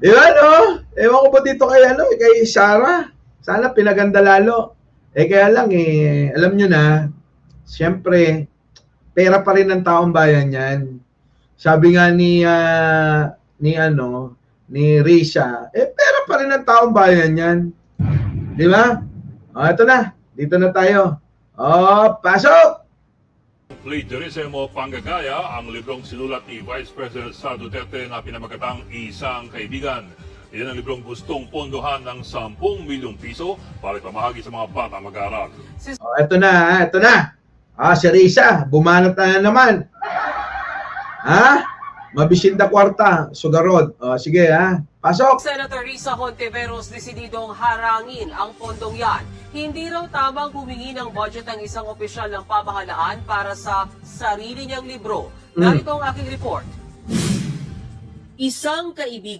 Di ba, no? Ewan ko ba dito kay, kay Sarah? Sana pinaganda lalo. Kaya lang, alam nyo na, siyempre, pera pa rin ng taong bayan yan. Sabi nga ni Risha, pera pa rin ng taong bayan yan. Di ba? Ito na. Dito na tayo. Pasok! Plagiarism o Panggagaya, ang librong sinulat ni Vice President Sara Duterte na pinamagatang Isang Kaibigan. Iyan ang librong gustong pondohan ng 10 milyong piso para ipamahagi sa mga bata mag-aaral. Ito na. Si Risa, bumanat na naman. Mabisinda kwarta, sugarod. Sige, pasok. Senator Risa Hontiveros desididong harangin ang pondong yan. Hindi raw tamang humingi ng budget ang isang opisyal ng pamahalaan para sa sarili niyang libro. Narito ang aking report. Isang Kaibigan.